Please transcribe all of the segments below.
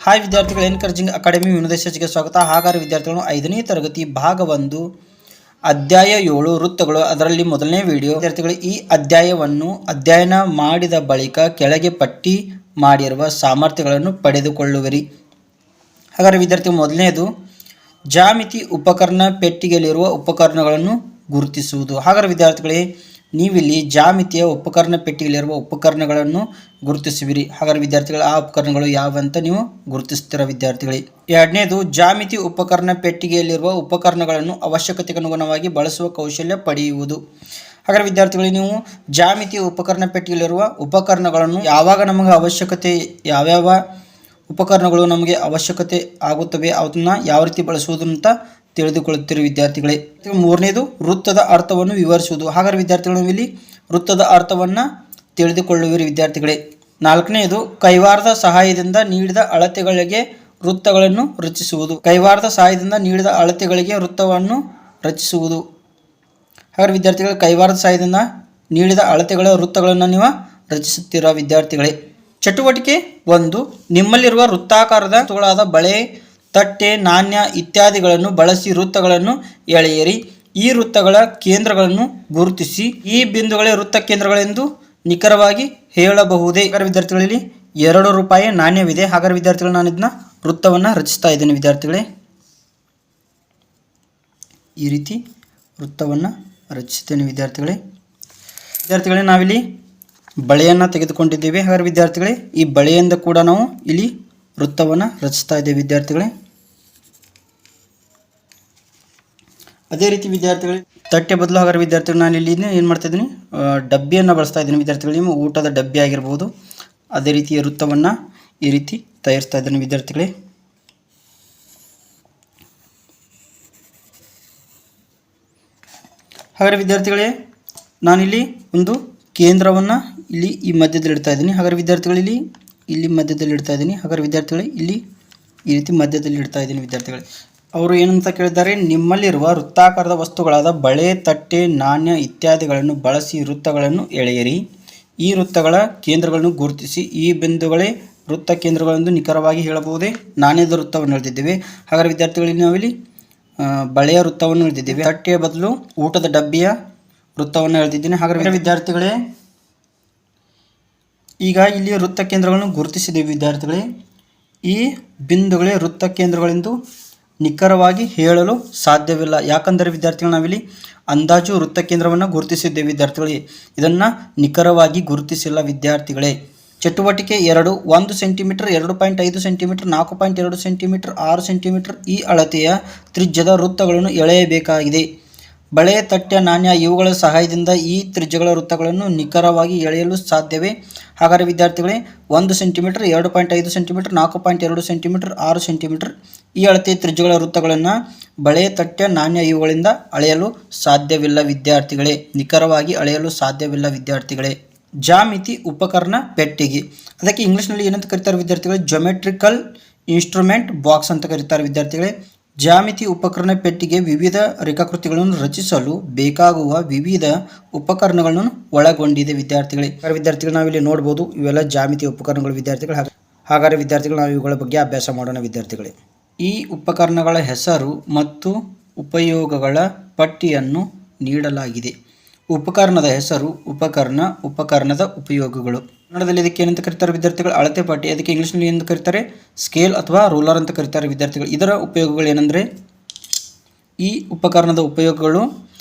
Hi ವಿದ್ಯಾರ್ಥಿಗಳು, encouraging academy ವಿನೋದೇಶಕ್ಕೆ ಸ್ವಾಗತ. ಹಾಗಾದರೆ ವಿದ್ಯಾರ್ಥಿಗಳು 5ನೇ ತರಗತಿ ಭಾಗ 1 ಅಧ್ಯಾಯ 7 ವೃತ್ತಗಳು, ಅದರಲ್ಲಿ ಮೊದಲನೇ ವಿಡಿಯೋ. ವಿದ್ಯಾರ್ಥಿಗಳು, ಈ ಅಧ್ಯಾಯವನ್ನು ಅಧ್ಯಯನ ಮಾಡಿದ ಬಳಿಕ ಕೆಳಗೆ ಪಟ್ಟಿ ಮಾಡಿರುವ ಸಾಮರ್ಥ್ಯಗಳನ್ನು ಪಡೆದುಕೊಳ್ಳುವಿರಿ. ಹಾಗಾದರೆ ವಿದ್ಯಾರ್ಥಿಗಳು, ಮೊದಲನೇದು ಜಾಮಿತಿ ಉಪಕರಣ ಪೆಟ್ಟಿಗೆಯಲ್ಲಿರುವ ಉಪಕರಣಗಳನ್ನು ಗುರುತಿಸುವುದು. ಹಾಗಾದರೆ ವಿದ್ಯಾರ್ಥಿಗಳೇ, ನೀವಿಲ್ಲಿ ಜಾಮಿತಿಯ ಉಪಕರಣ ಪೆಟ್ಟಿಗೆಯಲ್ಲಿರುವ ಉಪಕರಣಗಳನ್ನು ಗುರುತಿಸುವಿರಿ. ಹಾಗಾದರೆ ವಿದ್ಯಾರ್ಥಿಗಳು, ಆ ಉಪಕರಣಗಳು ಯಾವಂತ ನೀವು ಗುರುತಿಸ್ತೀರ ವಿದ್ಯಾರ್ಥಿಗಳೇ. ಎರಡನೇದು ಜಾಮಿತಿ ಉಪಕರಣ ಪೆಟ್ಟಿಗೆಯಲ್ಲಿರುವ ಉಪಕರಣಗಳನ್ನು ಅವಶ್ಯಕತೆಗೆ ಅನುಗುಣವಾಗಿ ಬಳಸುವ ಕೌಶಲ್ಯ ಪಡೆಯುವುದು. ಹಾಗಾದರೆ ವಿದ್ಯಾರ್ಥಿಗಳು, ನೀವು ಜಾಮಿತಿ ಉಪಕರಣ ಪೆಟ್ಟಿಗೆಯಲ್ಲಿರುವ ಉಪಕರಣಗಳನ್ನು ಯಾವಾಗ ನಮಗೆ ಅವಶ್ಯಕತೆ, ಯಾವ್ಯಾವ ಉಪಕರಣಗಳು ನಮಗೆ ಅವಶ್ಯಕತೆ ಆಗುತ್ತವೆ ಅದನ್ನು ಯಾವ ರೀತಿ ಬಳಸುವುದು ಅಂತ ತಿಳಿದುಕೊಳ್ಳುತ್ತೀರಿ ವಿದ್ಯಾರ್ಥಿಗಳೇ. ಮೂರನೇದು ವೃತ್ತದ ಅರ್ಥವನ್ನು ವಿವರಿಸುವುದು. ಹಾಗಾದರೆ ವಿದ್ಯಾರ್ಥಿಗಳು, ಇಲ್ಲಿ ವೃತ್ತದ ಅರ್ಥವನ್ನು ತಿಳಿದುಕೊಳ್ಳುವಿರಿ ವಿದ್ಯಾರ್ಥಿಗಳೇ. ನಾಲ್ಕನೆಯದು ಕೈವಾರದ ಸಹಾಯದಿಂದ ನೀಡಿದ ಅಳತೆಗಳಿಗೆ ವೃತ್ತಗಳನ್ನು ರಚಿಸುವುದು. ಕೈವಾರದ ಸಹಾಯದಿಂದ ನೀಡಿದ ಅಳತೆಗಳಿಗೆ ವೃತ್ತವನ್ನು ರಚಿಸುವುದು. ಹಾಗಾದರೆ ವಿದ್ಯಾರ್ಥಿಗಳು, ಕೈವಾರದ ಸಹಾಯದಿಂದ ನೀಡಿದ ಅಳತೆಗಳ ವೃತ್ತಗಳನ್ನು ನೀವು ರಚಿಸುತ್ತೀರಾ ವಿದ್ಯಾರ್ಥಿಗಳೇ. ಚಟುವಟಿಕೆ 1, ನಿಮ್ಮಲ್ಲಿರುವ ವೃತ್ತಾಕಾರದ ವಸ್ತುಗಳಾದ ಬಳೆ, ತಟ್ಟೆ, ನಾಣ್ಯ ಇತ್ಯಾದಿಗಳನ್ನು ಬಳಸಿ ವೃತ್ತಗಳನ್ನು ಎಳೆಯಿರಿ. ಈ ವೃತ್ತಗಳ ಕೇಂದ್ರಗಳನ್ನು ಗುರುತಿಸಿ. ಈ ಬಿಂದುಗಳೇ ವೃತ್ತ ಕೇಂದ್ರಗಳೆಂದು ನಿಖರವಾಗಿ ಹೇಳಬಹುದೇ? ಹಾಗಾದರೆ ವಿದ್ಯಾರ್ಥಿಗಳಲ್ಲಿ ₹2 ನಾಣ್ಯವಿದೆ. ಹಾಗಾದರೆ ವಿದ್ಯಾರ್ಥಿಗಳು, ನಾನು ಇದನ್ನ ವೃತ್ತವನ್ನು ರಚಿಸ್ತಾ ಇದ್ದೀನಿ ವಿದ್ಯಾರ್ಥಿಗಳೇ. ಈ ರೀತಿ ವೃತ್ತವನ್ನು ರಚಿಸ್ತೇನೆ ವಿದ್ಯಾರ್ಥಿಗಳೇ. ವಿದ್ಯಾರ್ಥಿಗಳೇ, ನಾವಿಲ್ಲಿ ಬಳೆಯನ್ನು ತೆಗೆದುಕೊಂಡಿದ್ದೇವೆ. ಹಾಗಾದರೆ ವಿದ್ಯಾರ್ಥಿಗಳೇ, ಈ ಬಳೆಯಿಂದ ಕೂಡ ನಾವು ಇಲ್ಲಿ ವೃತ್ತವನ್ನು ರಚಿಸ್ತಾ ಇದ್ದೇವೆ ವಿದ್ಯಾರ್ಥಿಗಳೇ. ಅದೇ ರೀತಿ ವಿದ್ಯಾರ್ಥಿಗಳೇ, ತಟ್ಟೆ ಬದಲು ಹಾಗಾದರೆ ವಿದ್ಯಾರ್ಥಿಗಳು ನಾನು ಇಲ್ಲಿ ಏನು ಮಾಡ್ತಾ ಇದ್ದೀನಿ, ಡಬ್ಬಿಯನ್ನು ಬಳಸ್ತಾ ಇದ್ದೀನಿ ವಿದ್ಯಾರ್ಥಿಗಳು. ನಿಮ್ಮ ಊಟದ ಡಬ್ಬಿ ಆಗಿರ್ಬೋದು. ಅದೇ ರೀತಿಯ ವೃತ್ತವನ್ನು ಈ ರೀತಿ ತಯಾರಿಸ್ತಾ ಇದ್ದೀನಿ ವಿದ್ಯಾರ್ಥಿಗಳೇ. ಹಾಗಾದರೆ ವಿದ್ಯಾರ್ಥಿಗಳೇ, ನಾನಿಲ್ಲಿ ಒಂದು ಕೇಂದ್ರವನ್ನು ಇಲ್ಲಿ ಈ ಮಧ್ಯದಲ್ಲಿ ಇಡ್ತಾ ಇದ್ದೀನಿ. ಹಾಗಾದರೆ ವಿದ್ಯಾರ್ಥಿಗಳು, ಇಲ್ಲಿ ಮಧ್ಯದಲ್ಲಿ ಇಡ್ತಾ ಇದ್ದೀನಿ. ಹಾಗಾದರೆ ವಿದ್ಯಾರ್ಥಿಗಳೇ, ಇಲ್ಲಿ ಈ ರೀತಿ ಮಧ್ಯದಲ್ಲಿ ಇಡ್ತಾ ಇದ್ದೀನಿ ವಿದ್ಯಾರ್ಥಿಗಳೇ. ಅವರು ಏನಂತ ಕೇಳಿದ್ದಾರೆ, ನಿಮ್ಮಲ್ಲಿರುವ ವೃತ್ತಾಕಾರದ ವಸ್ತುಗಳಾದ ಬಳೆ, ತಟ್ಟೆ, ನಾಣ್ಯ ಇತ್ಯಾದಿಗಳನ್ನು ಬಳಸಿ ವೃತ್ತಗಳನ್ನು ಎಳೆಯಿರಿ. ಈ ವೃತ್ತಗಳ ಕೇಂದ್ರಗಳನ್ನು ಗುರುತಿಸಿ. ಈ ಬಿಂದುಗಳೇ ವೃತ್ತ ಕೇಂದ್ರಗಳೆಂದು ನಿಖರವಾಗಿ ಹೇಳಬಹುದೇ? ನಾಣ್ಯದ ವೃತ್ತವನ್ನು ಎಳೆದಿದ್ದೇವೆ. ಹಾಗಾದರೆ ವಿದ್ಯಾರ್ಥಿಗಳಿಗೆ ನಾವಿಲ್ಲಿ ಬಳೆಯ ವೃತ್ತವನ್ನು ಎಳೆದಿದ್ದೇವೆ. ತಟ್ಟೆಯ ಬದಲು ಊಟದ ಡಬ್ಬಿಯ ವೃತ್ತವನ್ನು ಎಳೆದಿದ್ದೀನಿ. ಹಾಗಾದರೆ ವಿದ್ಯಾರ್ಥಿಗಳೇ, ಈಗ ಇಲ್ಲಿ ವೃತ್ತ ಕೇಂದ್ರಗಳನ್ನು ಗುರುತಿಸಿದ್ದೇವೆ ವಿದ್ಯಾರ್ಥಿಗಳೇ. ಈ ಬಿಂದುಗಳೇ ವೃತ್ತ ಕೇಂದ್ರಗಳೆಂದು ನಿಖರವಾಗಿ ಹೇಳಲು ಸಾಧ್ಯವಿಲ್ಲ. ಯಾಕಂದರೆ ವಿದ್ಯಾರ್ಥಿಗಳು, ನಾವಿಲ್ಲಿ ಅಂದಾಜು ವೃತ್ತ ಕೇಂದ್ರವನ್ನು ಗುರುತಿಸಿದ್ದೇವೆ ವಿದ್ಯಾರ್ಥಿಗಳೇ. ಇದನ್ನು ನಿಖರವಾಗಿ ಗುರುತಿಸಿಲ್ಲ ವಿದ್ಯಾರ್ಥಿಗಳೇ. ಚಟುವಟಿಕೆ 2, 1 ಸೆಂಟಿಮೀಟರ್, 2.5 ಸೆಂಟಿಮೀಟರ್, 4.2 ಸೆಂಟಿಮೀಟರ್, 6 ಸೆಂಟಿಮೀಟರ್ ಈ ಅಳತೆಯ ತ್ರಿಜ್ಯದ ವೃತ್ತಗಳನ್ನು ಎಳೆಯಬೇಕಾಗಿದೆ. ಬಳೆ, ತಟ್ಟೆ, ನಾಣ್ಯ ಇವುಗಳ ಸಹಾಯದಿಂದ ಈ ತ್ರಿಜ್ಯಗಳ ವೃತ್ತಗಳನ್ನು ನಿಖರವಾಗಿ ಎಳೆಯಲು ಸಾಧ್ಯವೇ? ಹಾಗಾದರೆ ವಿದ್ಯಾರ್ಥಿಗಳೇ, 1 ಸೆಂಟಿಮೀಟರ್, 2.5 ಸೆಂಟಿಮೀಟರ್, 4.2 ಸೆಂಟಿಮೀಟರ್, 6 ಸೆಂಟಿಮೀಟರ್ ಈ ಅಳತೆಯ ತ್ರಿಜ್ಯಗಳ ವೃತ್ತಗಳನ್ನು ಬಳೆ, ತಟ್ಟೆ, ನಾಣ್ಯ ಇವುಗಳಿಂದ ಅಳೆಯಲು ಸಾಧ್ಯವಿಲ್ಲ ವಿದ್ಯಾರ್ಥಿಗಳೇ. ನಿಖರವಾಗಿ ಅಳೆಯಲು ಸಾಧ್ಯವಿಲ್ಲ ವಿದ್ಯಾರ್ಥಿಗಳೇ. ಜಾಮಿತಿ ಉಪಕರಣ ಪೆಟ್ಟಿಗೆ, ಅದಕ್ಕೆ ಇಂಗ್ಲೀಷ್ನಲ್ಲಿ ಏನಂತ ಕರೀತಾರೆ ವಿದ್ಯಾರ್ಥಿಗಳೇ? ಜೊಮೆಟ್ರಿಕಲ್ ಇನ್ಸ್ಟ್ರೂಮೆಂಟ್ ಬಾಕ್ಸ್ ಅಂತ ಕರೀತಾರೆ ವಿದ್ಯಾರ್ಥಿಗಳೇ. ಜಾಮಿತಿ ಉಪಕರಣ ಪೆಟ್ಟಿಗೆ ವಿವಿಧ ರೇಖಾಕೃತಿಗಳನ್ನು ರಚಿಸಲು ಬೇಕಾಗುವ ವಿವಿಧ ಉಪಕರಣಗಳನ್ನು ಒಳಗೊಂಡಿದೆ ವಿದ್ಯಾರ್ಥಿಗಳೇ. ವಿದ್ಯಾರ್ಥಿಗಳು, ನಾವಿಲ್ಲಿ ನೋಡ್ಬೋದು, ಇವೆಲ್ಲ ಜಾಮಿತಿ ಉಪಕರಣಗಳು ವಿದ್ಯಾರ್ಥಿಗಳು. ಹಾಗಾದರೆ ವಿದ್ಯಾರ್ಥಿಗಳು, ನಾವು ಇವುಗಳ ಬಗ್ಗೆ ಅಭ್ಯಾಸ ಮಾಡೋಣ ವಿದ್ಯಾರ್ಥಿಗಳೇ. ಈ ಉಪಕರಣಗಳ ಹೆಸರು ಮತ್ತು ಉಪಯೋಗಗಳ ಪಟ್ಟಿಯನ್ನು ನೀಡಲಾಗಿದೆ. ಉಪಕರಣದ ಹೆಸರು, ಉಪಕರಣದ ಉಪಯೋಗಗಳು. ಕನ್ನಡದಲ್ಲಿ ಇದಕ್ಕೆ ಏನಂತ ಕರೀತಾರೆ ವಿದ್ಯಾರ್ಥಿಗಳು? ಅಳತೆ ಪಟ್ಟಿ. ಅದಕ್ಕೆ ಇಂಗ್ಲೀಷ್ನಲ್ಲಿ ಏನಂತ ಕರೀತಾರೆ? ಸ್ಕೇಲ್ ಅಥವಾ ರೂಲರ್ ಅಂತ ಕರೀತಾರೆ ವಿದ್ಯಾರ್ಥಿಗಳು. ಇದರ ಉಪಯೋಗಗಳು ಏನಂದರೆ, ಈ ಉಪಕರಣದ ಉಪಯೋಗಗಳು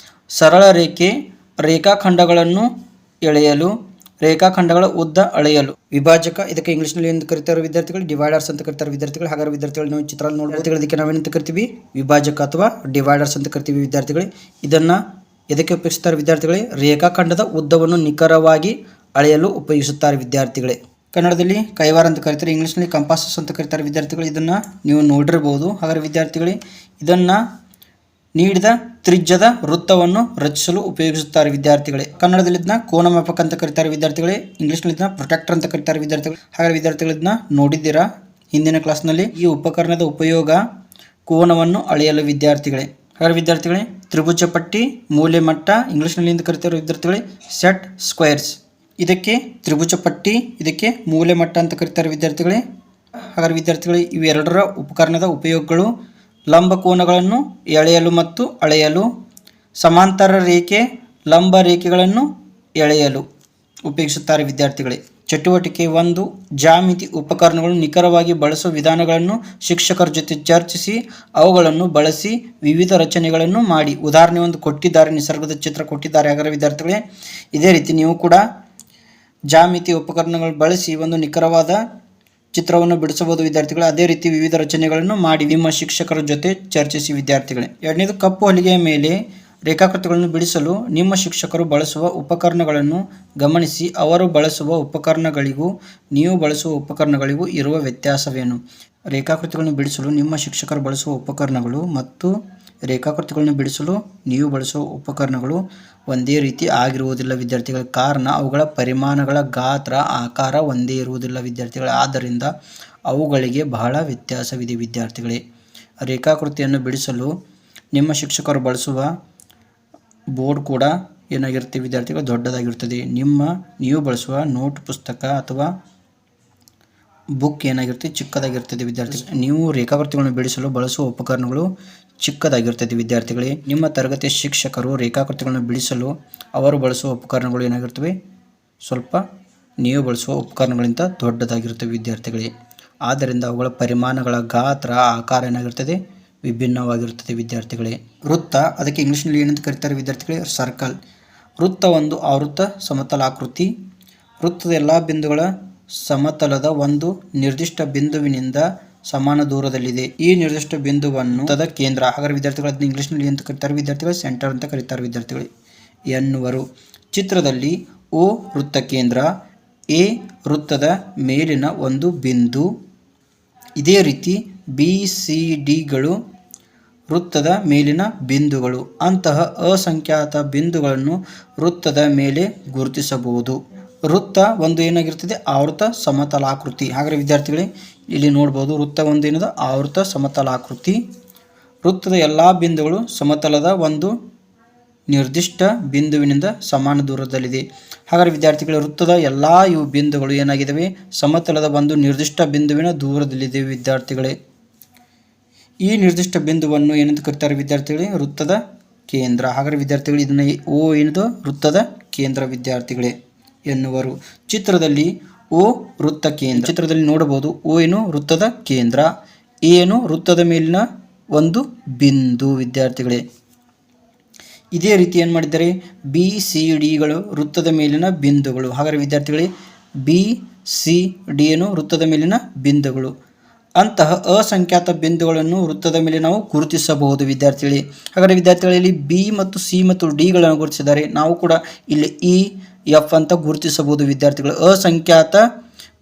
ಸರಳ ರೇಖಾಖಂಡಗಳನ್ನು ಎಳೆಯಲು, ರೇಖಾಖಂಡಗಳ ಉದ್ದ ಅಳೆಯಲು. ವಿಭಾಜಕ, ಇದಕ್ಕೆ ಇಂಗ್ಲೀಷ್ನಲ್ಲಿ ಏನು ಕರೀತಾರೆ ವಿದ್ಯಾರ್ಥಿಗಳು? ಡಿವೈಡರ್ಸ್ ಅಂತ ಕರೀತಾರೆ ವಿದ್ಯಾರ್ಥಿಗಳು. ಹಾಗಾದರೆ ವಿದ್ಯಾರ್ಥಿಗಳು, ನೀವು ಚಿತ್ರ ನೋಡಬಹುದು, ಇದಕ್ಕೆ ನಾವೇನಂತ ಕರಿತೀವಿ? ವಿಭಾಜಕ ಅಥವಾ ಡಿವೈಡರ್ಸ್ ಅಂತ ಕರಿತೀವಿ ವಿದ್ಯಾರ್ಥಿಗಳೇ. ಇದನ್ನು ಎದಕ್ಕೆ ಉಪಯೋಗಿಸುತ್ತಾರೆ ವಿದ್ಯಾರ್ಥಿಗಳೇ? ರೇಖಾಖಂಡದ ಉದ್ದವನ್ನು ನಿಖರವಾಗಿ ಅಳೆಯಲು ಉಪಯೋಗಿಸುತ್ತಾರೆ ವಿದ್ಯಾರ್ಥಿಗಳೇ. ಕನ್ನಡದಲ್ಲಿ ಕೈವಾರ ಅಂತ ಕರೀತಾರೆ, ಇಂಗ್ಲೀಷ್ನಲ್ಲಿ ಕಂಪಾಸಸ್ ಅಂತ ಕರೀತಾರೆ ವಿದ್ಯಾರ್ಥಿಗಳು. ಇದನ್ನು ನೀವು ನೋಡಿರ್ಬೋದು. ಹಾಗಾದರೆ ವಿದ್ಯಾರ್ಥಿಗಳೇ, ಇದನ್ನು ನೀಡಿದ ತ್ರಿಜ್ಯದ ವೃತ್ತವನ್ನು ರಚಿಸಲು ಉಪಯೋಗಿಸುತ್ತಾರೆ ವಿದ್ಯಾರ್ಥಿಗಳೇ. ಕನ್ನಡದಲ್ಲಿ ಇದನ್ನ ಕೋನಮಾಪಕ ಅಂತ ಕರೀತಾರೆ ವಿದ್ಯಾರ್ಥಿಗಳೇ. ಇಂಗ್ಲೀಷ್ನಲ್ಲಿ ಇದನ್ನ ಪ್ರೊಟೆಕ್ಟರ್ ಅಂತ ಕರೀತಾರೆ ವಿದ್ಯಾರ್ಥಿಗಳು. ಹಾಗಾದರೆ ವಿದ್ಯಾರ್ಥಿಗಳು, ಇದನ್ನ ನೋಡಿದ್ದೀರಾ ಹಿಂದಿನ ಕ್ಲಾಸ್ನಲ್ಲಿ. ಈ ಉಪಕರಣದ ಉಪಯೋಗ ಕೋನವನ್ನು ಅಳೆಯಲು ವಿದ್ಯಾರ್ಥಿಗಳೇ. ಹಾಗಾದರೆ ವಿದ್ಯಾರ್ಥಿಗಳೇ, ತ್ರಿಭುಜ ಪಟ್ಟಿ, ಮೂಲೆ ಮಟ್ಟ, ಇಂಗ್ಲೀಷ್ನಲ್ಲಿ ಎಂದು ಕರೀತಾರೆ ವಿದ್ಯಾರ್ಥಿಗಳೇ ಸೆಟ್ ಸ್ಕ್ವೇರ್ಸ್. ಇದಕ್ಕೆ ತ್ರಿಭುಜ ಪಟ್ಟಿ, ಇದಕ್ಕೆ ಮೂಲೆ ಮಟ್ಟ ಅಂತ ಕರೀತಾರೆ ವಿದ್ಯಾರ್ಥಿಗಳೇ. ಹಾಗಾದರೆ ವಿದ್ಯಾರ್ಥಿಗಳು ಇವೆರಡರ ಉಪಕರಣದ ಉಪಯೋಗಗಳು: ಲಂಬಕೋನಗಳನ್ನು ಎಳೆಯಲು ಮತ್ತು ಅಳೆಯಲು, ಸಮಾಂತರ ರೇಖೆ ಲಂಬ ರೇಖೆಗಳನ್ನು ಎಳೆಯಲು ಉಪಯೋಗಿಸುತ್ತಾರೆ ವಿದ್ಯಾರ್ಥಿಗಳೇ. ಚಟುವಟಿಕೆ 1: ಜ್ಯಾಮಿತಿ ಉಪಕರಣಗಳು ನಿಖರವಾಗಿ ಬಳಸುವ ವಿಧಾನಗಳನ್ನು ಶಿಕ್ಷಕರ ಜೊತೆ ಚರ್ಚಿಸಿ ಅವುಗಳನ್ನು ಬಳಸಿ ವಿವಿಧ ರಚನೆಗಳನ್ನು ಮಾಡಿ. ಉದಾಹರಣೆ 1 ಕೊಟ್ಟಿದ್ದಾರೆ, ನಿಸರ್ಗದ ಚಿತ್ರ ಕೊಟ್ಟಿದ್ದಾರೆ. ಹಾಗಾದರೆ ವಿದ್ಯಾರ್ಥಿಗಳೇ ಇದೇ ರೀತಿ ನೀವು ಕೂಡ ಜ್ಯಾಮಿತಿ ಉಪಕರಣಗಳು ಬಳಸಿ ಒಂದು ನಿಖರವಾದ ಚಿತ್ರವನ್ನು ಬಿಡಿಸಬಹುದು ವಿದ್ಯಾರ್ಥಿಗಳು. ಅದೇ ರೀತಿ ವಿವಿಧ ರಚನೆಗಳನ್ನು ಮಾಡಿ ನಿಮ್ಮ ಶಿಕ್ಷಕರ ಜೊತೆ ಚರ್ಚಿಸಿ ವಿದ್ಯಾರ್ಥಿಗಳೇ. ಎರಡನೇದು ಕಪ್ಪು ಹೊಲಿಗೆಯ ಮೇಲೆ ರೇಖಾಕೃತಿಗಳನ್ನು ಬಿಡಿಸಲು ನಿಮ್ಮ ಶಿಕ್ಷಕರು ಬಳಸುವ ಉಪಕರಣಗಳನ್ನು ಗಮನಿಸಿ ಅವರು ಬಳಸುವ ಉಪಕರಣಗಳಿಗೂ ನೀವು ಬಳಸುವ ಉಪಕರಣಗಳಿಗೂ ಇರುವ ವ್ಯತ್ಯಾಸವೇನು? ರೇಖಾಕೃತಿಗಳನ್ನು ಬಿಡಿಸಲು ನಿಮ್ಮ ಶಿಕ್ಷಕರು ಬಳಸುವ ಉಪಕರಣಗಳು ಮತ್ತು ರೇಖಾಕೃತಿಗಳನ್ನು ಬಿಡಿಸಲು ನೀವು ಬಳಸುವ ಉಪಕರಣಗಳು ಒಂದೇ ರೀತಿ ಆಗಿರುವುದಿಲ್ಲ ವಿದ್ಯಾರ್ಥಿಗಳ. ಕಾರಣ ಅವುಗಳ ಪರಿಮಾಣಗಳ ಗಾತ್ರ ಆಕಾರ ಒಂದೇ ಇರುವುದಿಲ್ಲ ವಿದ್ಯಾರ್ಥಿಗಳೇ. ಆದ್ದರಿಂದ ಅವುಗಳಿಗೆ ಬಹಳ ವ್ಯತ್ಯಾಸವಿದೆ ವಿದ್ಯಾರ್ಥಿಗಳೇ. ರೇಖಾಕೃತಿಯನ್ನು ಬಿಡಿಸಲು ನಿಮ್ಮ ಶಿಕ್ಷಕರು ಬಳಸುವ ಬೋರ್ಡ್ ಕೂಡ ಏನಾಗಿರುತ್ತೆ ವಿದ್ಯಾರ್ಥಿಗಳು, ದೊಡ್ಡದಾಗಿರುತ್ತದೆ. ನೀವು ಬಳಸುವ ನೋಟ್ ಪುಸ್ತಕ ಅಥವಾ ಬುಕ್ ಏನಾಗಿರುತ್ತೆ, ಚಿಕ್ಕದಾಗಿರ್ತದೆ ವಿದ್ಯಾರ್ಥಿಗಳು. ನೀವು ರೇಖಾಕೃತಿಗಳನ್ನು ಬಿಡಿಸಲು ಬಳಸುವ ಉಪಕರಣಗಳು ಚಿಕ್ಕದಾಗಿರ್ತದೆ ವಿದ್ಯಾರ್ಥಿಗಳೇ. ನಿಮ್ಮ ತರಗತಿಯ ಶಿಕ್ಷಕರು ರೇಖಾಕೃತಿಗಳನ್ನು ಬಿಡಿಸಲು ಅವರು ಬಳಸುವ ಉಪಕರಣಗಳು ಏನಾಗಿರ್ತವೆ, ಸ್ವಲ್ಪ ನೀವು ಬಳಸುವ ಉಪಕರಣಗಳಿಂದ ದೊಡ್ಡದಾಗಿರುತ್ತವೆ ವಿದ್ಯಾರ್ಥಿಗಳೇ. ಆದ್ದರಿಂದ ಅವುಗಳ ಪರಿಮಾಣಗಳ ಗಾತ್ರ ಆಕಾರ ಏನಾಗಿರ್ತದೆ, ವಿಭಿನ್ನವಾಗಿರುತ್ತದೆ ವಿದ್ಯಾರ್ಥಿಗಳೇ. ವೃತ್ತ, ಅದಕ್ಕೆ ಇಂಗ್ಲೀಷ್ನಲ್ಲಿ ಏನಂತ ಕರೀತಾರೆ ವಿದ್ಯಾರ್ಥಿಗಳೇ, ಸರ್ಕಲ್. ವೃತ್ತ ಒಂದು ಆವೃತ್ತ ಸಮತಲಾಕೃತಿ. ವೃತ್ತದ ಎಲ್ಲ ಬಿಂದುಗಳ ಸಮತಲದ ಒಂದು ನಿರ್ದಿಷ್ಟ ಬಿಂದುವಿನಿಂದ ಸಮಾನ ದೂರದಲ್ಲಿದೆ. ಈ ನಿರ್ದಿಷ್ಟ ಬಿಂದುವನ್ನು ವೃತ್ತದ ಕೇಂದ್ರ, ಹಾಗಾದರೆ ವಿದ್ಯಾರ್ಥಿಗಳು ಅದನ್ನ ಇಂಗ್ಲೀಷ್ನಲ್ಲಿ ಅಂತ ಕರೀತಾರೆ ವಿದ್ಯಾರ್ಥಿಗಳು, ಸೆಂಟರ್ ಅಂತ ಕರೀತಾರೆ ವಿದ್ಯಾರ್ಥಿಗಳು ಎನ್ನುವರು. ಚಿತ್ರದಲ್ಲಿ O ವೃತ್ತ ಕೇಂದ್ರ, A ವೃತ್ತದ ಮೇಲಿನ ಒಂದು ಬಿಂದು. ಇದೇ ರೀತಿ BCDಗಳು ವೃತ್ತದ ಮೇಲಿನ ಬಿಂದುಗಳು. ಅಂತಹ ಅಸಂಖ್ಯಾತ ಬಿಂದುಗಳನ್ನು ವೃತ್ತದ ಮೇಲೆ ಗುರುತಿಸಬಹುದು. ವೃತ್ತ ಒಂದು ಏನಾಗಿರ್ತದೆ, ಆವೃತ್ತ ಸಮತಲಾಕೃತಿ. ಹಾಗಾದರೆ ವಿದ್ಯಾರ್ಥಿಗಳೇ ಇಲ್ಲಿ ನೋಡ್ಬೋದು, ವೃತ್ತ ಒಂದು ಏನದು ಆವೃತ್ತ ಸಮತಲಾಕೃತಿ. ವೃತ್ತದ ಎಲ್ಲ ಬಿಂದುಗಳು ಸಮತಲದ ಒಂದು ನಿರ್ದಿಷ್ಟ ಬಿಂದುವಿನಿಂದ ಸಮಾನ ದೂರದಲ್ಲಿದೆ. ಹಾಗಾದರೆ ವಿದ್ಯಾರ್ಥಿಗಳ ವೃತ್ತದ ಎಲ್ಲ ಇವು ಬಿಂದುಗಳು ಏನಾಗಿದ್ದಾವೆ, ಸಮತಲದ ಒಂದು ನಿರ್ದಿಷ್ಟ ಬಿಂದುವಿನ ದೂರದಲ್ಲಿದೆ ವಿದ್ಯಾರ್ಥಿಗಳೇ. ಈ ನಿರ್ದಿಷ್ಟ ಬಿಂದುವನ್ನು ಏನಂತ ಕರೀತಾರೆ ವಿದ್ಯಾರ್ಥಿಗಳೇ, ವೃತ್ತದ ಕೇಂದ್ರ. ಹಾಗಾದರೆ ವಿದ್ಯಾರ್ಥಿಗಳು ಇದನ್ನು O ಏನದು ವೃತ್ತದ ಕೇಂದ್ರ ವಿದ್ಯಾರ್ಥಿಗಳೇ ಎನ್ನುವರು. ಚಿತ್ರದಲ್ಲಿ O ವೃತ್ತ ಕೇಂದ್ರ. ಚಿತ್ರದಲ್ಲಿ ನೋಡಬಹುದು O ಏನು ವೃತ್ತದ ಕೇಂದ್ರ, A ಏನು ವೃತ್ತದ ಮೇಲಿನ ಒಂದು ಬಿಂದು ವಿದ್ಯಾರ್ಥಿಗಳೇ. ಇದೇ ರೀತಿ ಏನು ಮಾಡಿದ್ದಾರೆ, BCDಗಳು ವೃತ್ತದ ಮೇಲಿನ ಬಿಂದುಗಳು. ಹಾಗಾದರೆ ವಿದ್ಯಾರ್ಥಿಗಳೇ BCD ಏನು ವೃತ್ತದ ಮೇಲಿನ ಬಿಂದುಗಳು. ಅಂತಹ ಅಸಂಖ್ಯಾತ ಬಿಂದುಗಳನ್ನು ವೃತ್ತದ ಮೇಲೆ ನಾವು ಗುರುತಿಸಬಹುದು ವಿದ್ಯಾರ್ಥಿಗಳೇ. ಹಾಗಾದರೆ ವಿದ್ಯಾರ್ಥಿಗಳಲ್ಲಿ B ಮತ್ತು C ಮತ್ತು Dಗಳನ್ನು ಗುರುತಿಸಿದ್ದಾರೆ. ನಾವು ಕೂಡ ಇಲ್ಲಿ E F ಅಂತ ಗುರುತಿಸಬಹುದು ವಿದ್ಯಾರ್ಥಿಗಳು. ಅಸಂಖ್ಯಾತ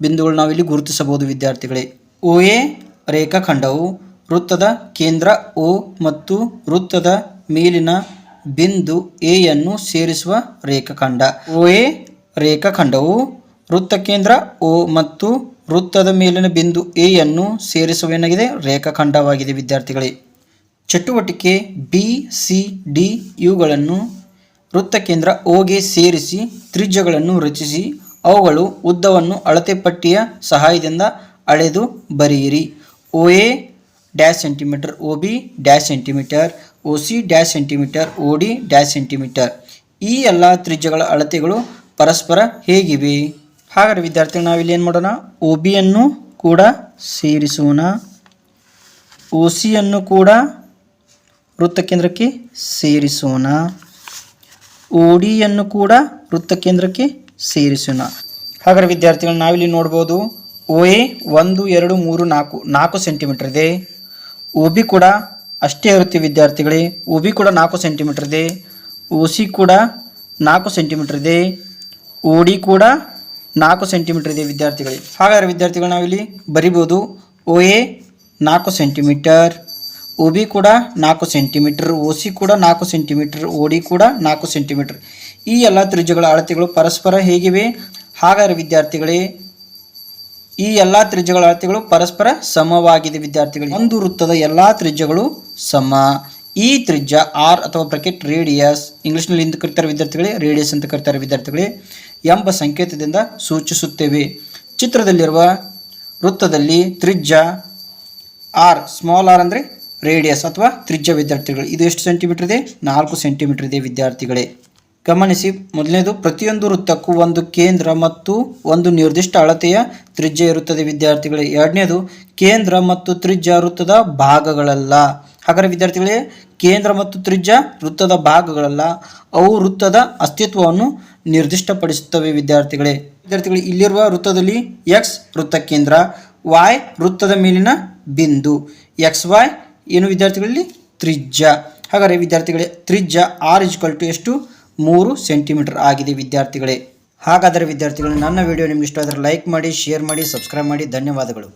ಬಿಂದುಗಳು ನಾವಿಲ್ಲಿ ಗುರುತಿಸಬಹುದು ವಿದ್ಯಾರ್ಥಿಗಳೇ. OA ರೇಖಾಖಂಡವು ವೃತ್ತದ ಕೇಂದ್ರ O ಮತ್ತು ವೃತ್ತದ ಮೇಲಿನ ಬಿಂದು A ಯನ್ನು ಸೇರಿಸುವ ರೇಖಾಖಂಡ. OA ರೇಖಾಖಂಡವು ವೃತ್ತ ಕೇಂದ್ರ O ಮತ್ತು ವೃತ್ತದ ಮೇಲಿನ ಬಿಂದು A ಯನ್ನು ಸೇರಿಸುವ ಏನಾಗಿದೆ, ರೇಖಾಖಂಡವಾಗಿದೆ ವಿದ್ಯಾರ್ಥಿಗಳೇ. ಚಟುವಟಿಕೆ BCD ಇವುಗಳನ್ನು ವೃತ್ತ ಕೇಂದ್ರ Oಗೆ ಸೇರಿಸಿ ತ್ರಿಜ್ಯಗಳನ್ನು ರಚಿಸಿ ಅವುಗಳು ಉದ್ದವನ್ನು ಅಳತೆ ಪಟ್ಟಿಯ ಸಹಾಯದಿಂದ ಅಳೆದು ಬರೆಯಿರಿ. OA dash centimetre, OB dash centimetre, OC dash centimetre, OD dash centimetre. ಈ ಎಲ್ಲ ತ್ರಿಜ್ಯಗಳ ಅಳತೆಗಳು ಪರಸ್ಪರ ಹೇಗಿವೆ? ಹಾಗಾದರೆ ವಿದ್ಯಾರ್ಥಿಗಳು ನಾವಿಲ್ಲಿ ಏನು ಮಾಡೋಣ, OBಯನ್ನು ಕೂಡ ಸೇರಿಸೋಣ, OCಯನ್ನು ಕೂಡ ವೃತ್ತ ಕೇಂದ್ರಕ್ಕೆ ಸೇರಿಸೋಣ, ODಯನ್ನು ಕೂಡ ವೃತ್ತ ಕೇಂದ್ರಕ್ಕೆ ಸೇರಿಸೋಣ. ಹಾಗಾದರೆ ವಿದ್ಯಾರ್ಥಿಗಳು ನಾವಿಲ್ಲಿ ನೋಡ್ಬೋದು OA 1 2 3 4 4 ಸೆಂಟಿಮೀಟರ್ ಇದೆ. OB ಕೂಡ ಅಷ್ಟೇ ಇರುತ್ತೆ ವಿದ್ಯಾರ್ಥಿಗಳೇ, OB ಕೂಡ 4 ಸೆಂಟಿಮೀಟರ್ ಇದೆ. OC ಕೂಡ 4 ಸೆಂಟಿಮೀಟರ್ ಇದೆ. OD ಕೂಡ 4 ಸೆಂಟಿಮೀಟರ್ ಇದೆ ವಿದ್ಯಾರ್ಥಿಗಳೇ. ಹಾಗಾದರೆ ವಿದ್ಯಾರ್ಥಿಗಳು ನಾವಿಲ್ಲಿ ಬರಿಬೋದು OA 4 ಸೆಂಟಿಮೀಟರ್, OB ಕೂಡ 4 ಸೆಂಟಿಮೀಟರ್, OC ಕೂಡ 4 ಸೆಂಟಿಮೀಟರ್, OD ಕೂಡ 4 ಸೆಂಟಿಮೀಟರ್. ಈ ಎಲ್ಲ ತ್ರಿಜ್ಯಗಳ ಅಳತೆಗಳು ಪರಸ್ಪರ ಹೇಗಿವೆ? ಹಾಗಾದರೆ ವಿದ್ಯಾರ್ಥಿಗಳೇ ಈ ಎಲ್ಲ ತ್ರಿಜ್ಯಗಳ ಅಳತೆಗಳು ಪರಸ್ಪರ ಸಮವಾಗಿದೆ ವಿದ್ಯಾರ್ಥಿಗಳೇ. ಒಂದು ವೃತ್ತದ ಎಲ್ಲ ತ್ರಿಜ್ಯಗಳು ಸಮ. ಈ ತ್ರಿಜ್ಯ R ಅಥವಾ ಬ್ರಾಕೆಟ್ ರೇಡಿಯಸ್, ಇಂಗ್ಲೀಷ್ನಲ್ಲಿ ಎಂದು ಕರೀತಾರೆ ವಿದ್ಯಾರ್ಥಿಗಳೇ, ರೇಡಿಯಸ್ ಅಂತ ಕರೀತಾರೆ ವಿದ್ಯಾರ್ಥಿಗಳೇ, ಎಂಬ ಸಂಕೇತದಿಂದ ಸೂಚಿಸುತ್ತೇವೆ. ಚಿತ್ರದಲ್ಲಿರುವ ವೃತ್ತದಲ್ಲಿ ತ್ರಿಜ್ಯ ಆರ್, ಸ್ಮಾಲ್ ಆರ್ ಅಂದರೆ ರೇಡಿಯಸ್ ಅಥವಾ ತ್ರಿಜ್ಯ ವಿದ್ಯಾರ್ಥಿಗಳು. ಇದು ಎಷ್ಟು ಸೆಂಟಿಮೀಟರ್ ಇದೆ? 4 ಸೆಂಟಿಮೀಟರ್ ಇದೆ ವಿದ್ಯಾರ್ಥಿಗಳೇ. ಗಮನಿಸಿ, ಮೊದಲನೇದು ಪ್ರತಿಯೊಂದು ವೃತ್ತಕ್ಕೂ ಒಂದು ಕೇಂದ್ರ ಮತ್ತು ಒಂದು ನಿರ್ದಿಷ್ಟ ಅಳತೆಯ ತ್ರಿಜ್ಯ ಇರುತ್ತದೆ ವಿದ್ಯಾರ್ಥಿಗಳೇ. ಎರಡನೇದು ಕೇಂದ್ರ ಮತ್ತು ತ್ರಿಜ್ಯ ವೃತ್ತದ ಭಾಗಗಳಲ್ಲ. ಹಾಗಾದರೆ ವಿದ್ಯಾರ್ಥಿಗಳೇ, ಕೇಂದ್ರ ಮತ್ತು ತ್ರಿಜ್ಯ ವೃತ್ತದ ಭಾಗಗಳಲ್ಲ, ಅವು ವೃತ್ತದ ಅಸ್ತಿತ್ವವನ್ನು ನಿರ್ದಿಷ್ಟಪಡಿಸುತ್ತವೆ ವಿದ್ಯಾರ್ಥಿಗಳೇ. ಇಲ್ಲಿರುವ ವೃತ್ತದಲ್ಲಿ ಎಕ್ಸ್ ವೃತ್ತ ಕೇಂದ್ರ, ವಾಯ್ ವೃತ್ತದ ಮೇಲಿನ ಬಿಂದು, ಎಕ್ಸ್ ವೈ ಏನು ವಿದ್ಯಾರ್ಥಿಗಳಲ್ಲಿ? ತ್ರಿಜ್ಯ. ಹಾಗಾದರೆ ವಿದ್ಯಾರ್ಥಿಗಳೇ, ತ್ರಿಜ್ಯ ಆರ್ = ಎಷ್ಟು? 3 ಸೆಂಟಿಮೀಟರ್ ಆಗಿದೆ ವಿದ್ಯಾರ್ಥಿಗಳೇ. ಹಾಗಾದರೆ ವಿದ್ಯಾರ್ಥಿಗಳು, ನನ್ನ ವಿಡಿಯೋ ನಿಮ್ಗೆ ಇಷ್ಟ ಆದರೆ ಲೈಕ್ ಮಾಡಿ, ಶೇರ್ ಮಾಡಿ, ಸಬ್ಸ್ಕ್ರೈಬ್ ಮಾಡಿ. ಧನ್ಯವಾದಗಳು.